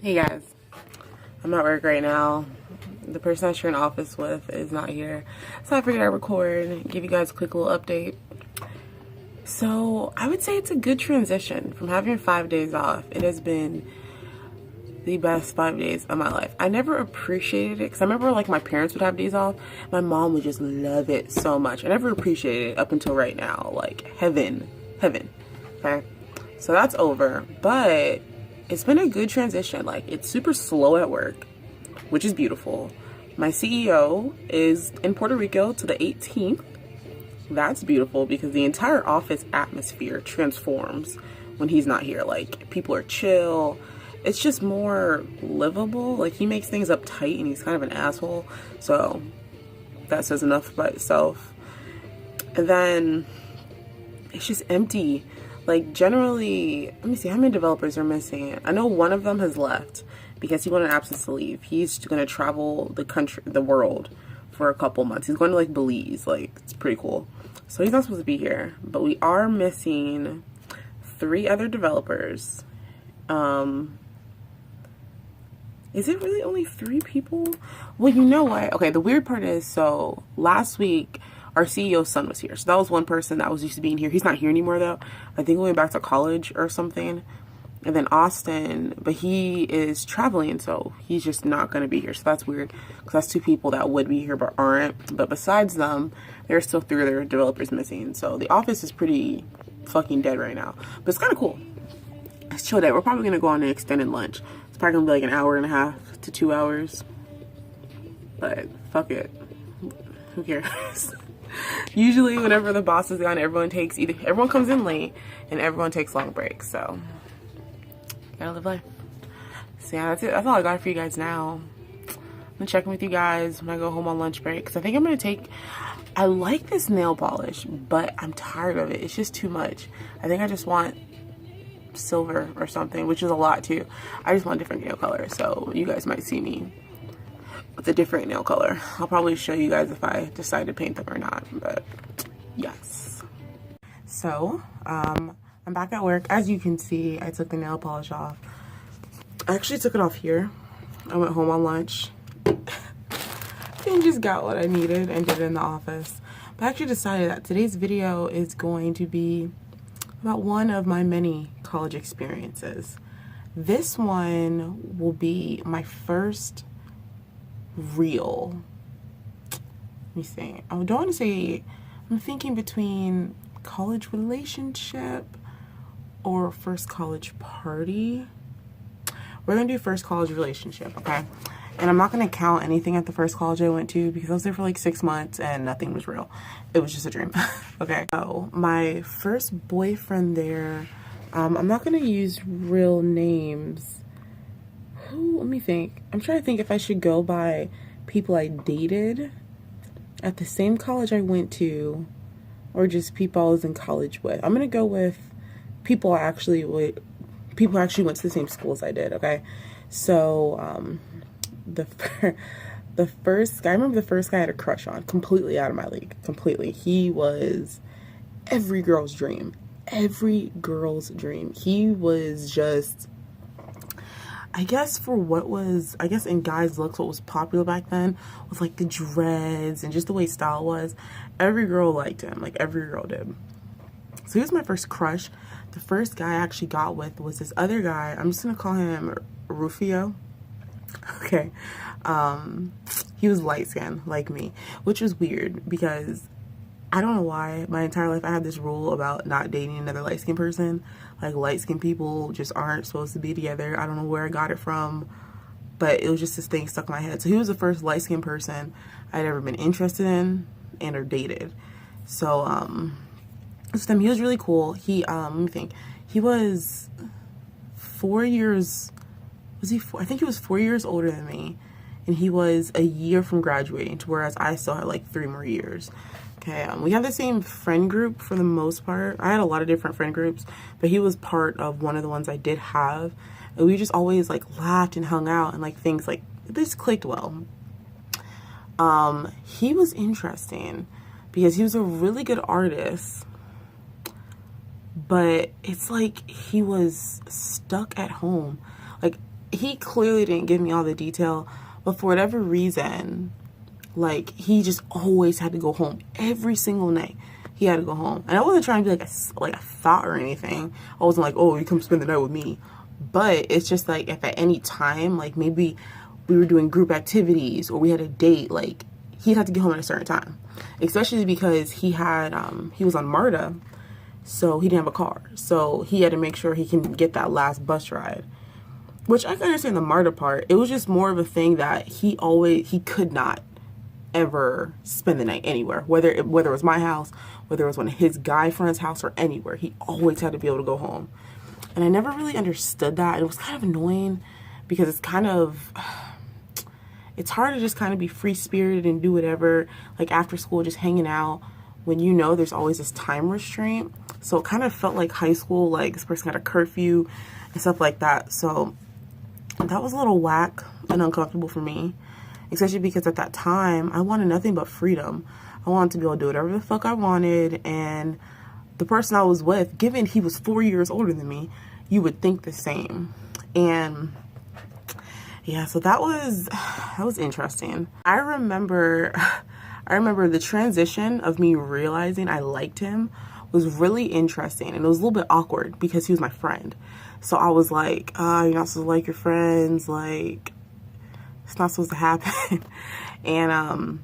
Hey guys, I'm at work right now. The person I share an office with is not here, so I figured I'd record, give you guys a quick little update. So I would say it's a good transition from having 5 days off. It has been the best 5 days of my life. I never appreciated it because I remember like my parents would have days off. My mom would just love it so much. I never appreciated it up until right now. Like heaven. Okay, so that's over, but it's been a good transition. Like, it's super slow at work, which is beautiful. My CEO is in Puerto Rico to the 18th. That's beautiful because the entire office atmosphere transforms when he's not here. Like, people are chill. It's just more livable. Like, he makes things uptight and he's kind of an asshole. So that says enough by itself. And then it's just empty. Like, generally, let me see, how many developers are missing? I know one of them has left because he went on absence to leave. He's going to travel the world for a couple months. He's going to like Belize. Like, it's pretty cool. So he's not supposed to be here, but we are missing 3 other developers. Is it really only 3 people? Well, you know what? Okay, the weird part is, so last week, our CEO's son was here. So that was one person that was used to being here. He's not here anymore, though. I think he went back to college or something. And then Austin, but he is traveling, so he's just not going to be here. So that's weird, because that's 2 people that would be here but aren't. But besides them, there are still 3 other developers missing. So the office is pretty fucking dead right now. But it's kind of cool. It's chill day. We're probably going to go on an extended lunch. It's probably going to be like an hour and a half to 2 hours. But fuck it. Who cares? Usually whenever the boss is gone, everyone comes in late and everyone takes long breaks. So gotta live life. So yeah, that's it. That's all I got for you guys now. I'm gonna check in with you guys when I go home on lunch break, because I think I'm gonna I like this nail polish, but I'm tired of it. It's just too much. I think I just want silver or something, which is a lot too. I just want a different nail color, so you guys might see me with a different nail color. I'll probably show you guys if I decide to paint them or not, but yes. So, I'm back at work. As you can see, I took the nail polish off. I actually took it off here. I went home on lunch and just got what I needed and did it in the office. But I actually decided that today's video is going to be about one of my many college experiences. This one will be my first real, let me think, I don't want to say, I'm thinking between college relationship or first college party. We're gonna do first college relationship, okay? And I'm not gonna count anything at the first college I went to because I was there for like 6 months and nothing was real. It was just a dream. Okay, so my first boyfriend there, I'm not gonna use real names. Let me think. I'm trying to think if I should go by people I dated at the same college I went to, or just people I was in college with. I'm gonna go with people who actually went to the same school as I did. Okay, so the first guy, I remember the first guy I had a crush on, completely out of my league. Completely, he was every girl's dream. Every girl's dream. He was just, I guess in guys' looks, what was popular back then was like the dreads and just the way style was. Every girl liked him, like every girl did. So he was my first crush. The first guy I actually got with was this other guy. I'm just gonna call him Rufio. Okay. He was light skinned like me, which was weird because I don't know why my entire life I had this rule about not dating another light skinned person. Like, light skinned people just aren't supposed to be together. I don't know where I got it from, but it was just this thing stuck in my head. So he was the first light skinned person I'd ever been interested in and or dated. So he was really cool. He let me think. He was 4 years, was he four? I think he was 4 years older than me, and he was a year from graduating, to whereas I still had like 3 more years. Okay, we had the same friend group for the most part. I had a lot of different friend groups, but he was part of one of the ones I did have. And we just always like laughed and hung out and like things like, this clicked well. He was interesting because he was a really good artist, but it's like he was stuck at home. Like, he clearly didn't give me all the detail, but for whatever reason, like, he just always had to go home every single night. He had to go home. And I wasn't trying to be like a thought or anything. I wasn't like, oh, you come spend the night with me. But it's just like, if at any time, like maybe we were doing group activities or we had a date, like, he'd have to get home at a certain time. Especially because he was on MARTA, so he didn't have a car. So he had to make sure he can get that last bus ride. Which I can understand the MARTA part. It was just more of a thing that he could not ever spend the night anywhere. Whether it was my house, whether it was one of his guy friend's house, or anywhere. He always had to be able to go home. And I never really understood that. It was kind of annoying because it's hard to just kind of be free-spirited and do whatever, like after school, just hanging out, when you know there's always this time restraint. So it kind of felt like high school, like this person had a curfew and stuff like that. So that was a little whack and uncomfortable for me, especially because at that time, I wanted nothing but freedom. I wanted to be able to do whatever the fuck I wanted, and the person I was with, given he was 4 years older than me, you would think the same. And yeah, so that was interesting. I remember the transition of me realizing I liked him was really interesting, and it was a little bit awkward because he was my friend. So I was like, you're not supposed to like your friends, like, it's not supposed to happen. And I'm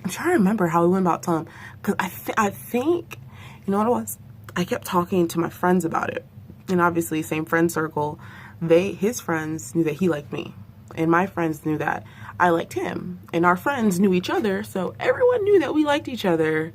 trying to remember how we went about telling him, because I think, you know what it was? I kept talking to my friends about it. And obviously, same friend circle, his friends knew that he liked me. And my friends knew that I liked him. And our friends knew each other, so everyone knew that we liked each other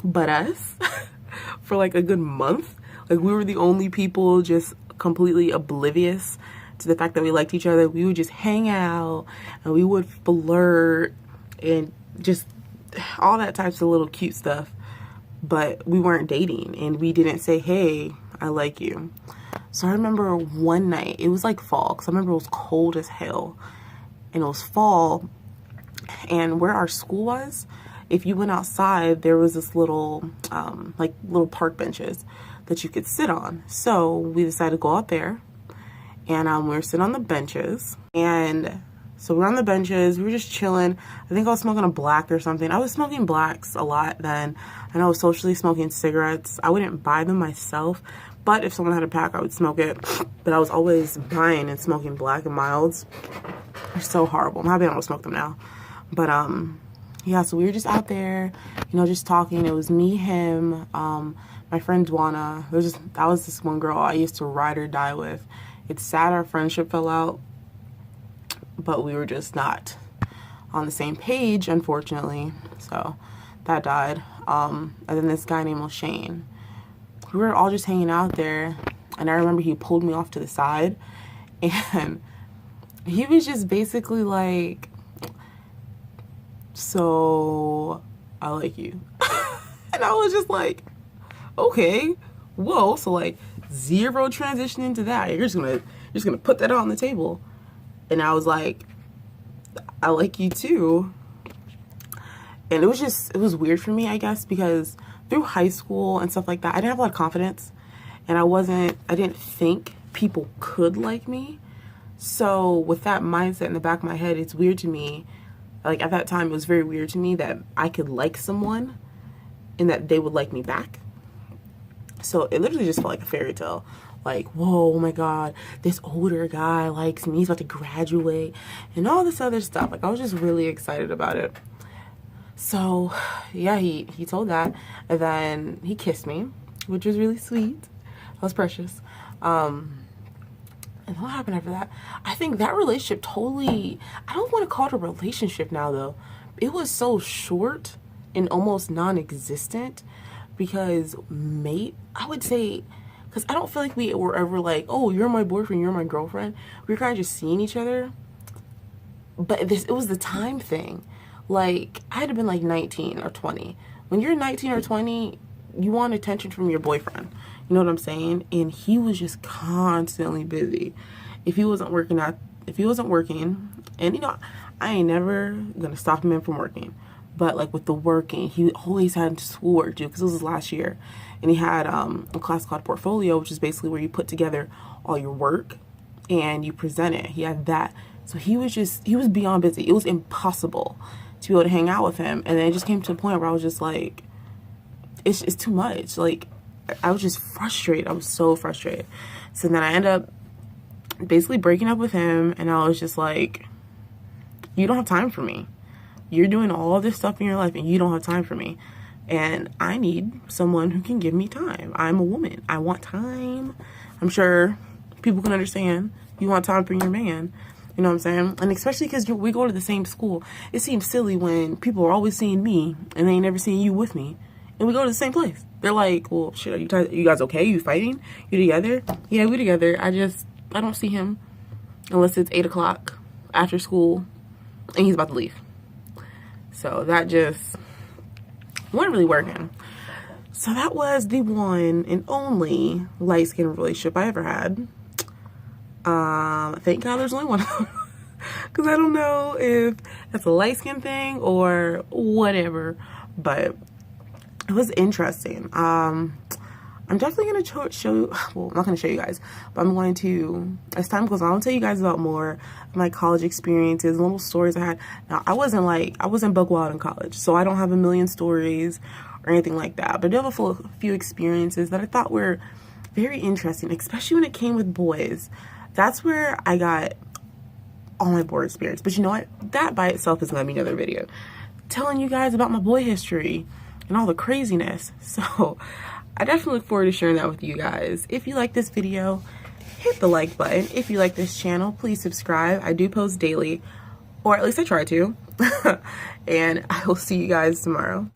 but us for like a good month. Like, we were the only people just completely oblivious to the fact that we liked each other. We would just hang out and we would flirt and just all that types of little cute stuff. But we weren't dating, and we didn't say, hey, I like you. So I remember one night, it was like fall, because I remember it was cold as hell, and it was fall, and where our school was, if you went outside, there was this little, like little park benches that you could sit on. So we decided to go out there, and we were sitting on the benches, and so we're on the benches, we were just chilling. I think I was smoking a black or something. I was smoking blacks a lot then, and I was socially smoking cigarettes. I wouldn't buy them myself, but if someone had a pack, I would smoke it. But I was always buying and smoking black and milds. They're so horrible. I'm happy I don't smoke them now. But yeah, so we were just out there, you know, just talking. It was me, him, my friend Dwana. That was this one girl I used to ride or die with. It's sad our friendship fell out, but we were just not on the same page, unfortunately. So that died. And then this guy named O'Shane. We were all just hanging out there, and I remember he pulled me off to the side, and he was just basically like, so I like you. And I was just like, okay, whoa. So like, zero transition into that. You're just gonna put that on the table. And I was like, I like you too. And it was weird for me, I guess, because through high school and stuff like that, I didn't have a lot of confidence, and I didn't think people could like me. So with that mindset in the back of my head, it's weird to me. Like, at that time, it was very weird to me that I could like someone and that they would like me back. So it literally just felt like a fairy tale. Like, whoa, oh my God, this older guy likes me. He's about to graduate and all this other stuff. Like, I was just really excited about it. So yeah, he told that, and then he kissed me, which was really sweet. That was precious. And what happened after that? I think that relationship totally, I don't want to call it a relationship now though. It was so short and almost non-existent, because I would say, because I don't feel like we were ever like, oh, you're my boyfriend, you're my girlfriend. We were kind of just seeing each other. But it was the time thing. Like, I had to been like 19 or 20. When you're 19 or 20, you want attention from your boyfriend. You know what I'm saying? And he was just constantly busy. If he wasn't working, and you know, I ain't never gonna stop him from working. But like with the working, he always had schoolwork due, because it was his last year. And he had a class called Portfolio, which is basically where you put together all your work and you present it. He had that. So he was beyond busy. It was impossible to be able to hang out with him. And then it just came to a point where I was just like, it's too much. Like, I was just frustrated. I was so frustrated. So then I ended up basically breaking up with him, and I was just like, you don't have time for me. You're doing all this stuff in your life and you don't have time for me. And I need someone who can give me time. I'm a woman. I want time. I'm sure people can understand. You want time for your man. You know what I'm saying? And especially because we go to the same school. It seems silly when people are always seeing me and they ain't never seeing you with me. And we go to the same place. They're like, well, shit, are you guys okay? You fighting? You together? Yeah, we together. I don't see him unless it's 8 o'clock after school and he's about to leave. So that just wasn't really working. So that was the one and only light-skinned relationship I ever had. Thank God there's only one of them. Because I don't know if that's a light-skin thing or whatever. But it was interesting. I'm definitely going to show you, well, I'm not going to show you guys, but I'm going to, as time goes on, I'll tell you guys about more of my college experiences, little stories I had. Now, I wasn't buck wild in college, so I don't have a million stories or anything like that, but I do have a few experiences that I thought were very interesting, especially when it came with boys. That's where I got all my boy experience. But you know what? That by itself is going to be another video, telling you guys about my boy history and all the craziness. So I definitely look forward to sharing that with you guys. If you like this video, hit the like button. If you like this channel, please subscribe. I do post daily, or at least I try to. And I will see you guys tomorrow.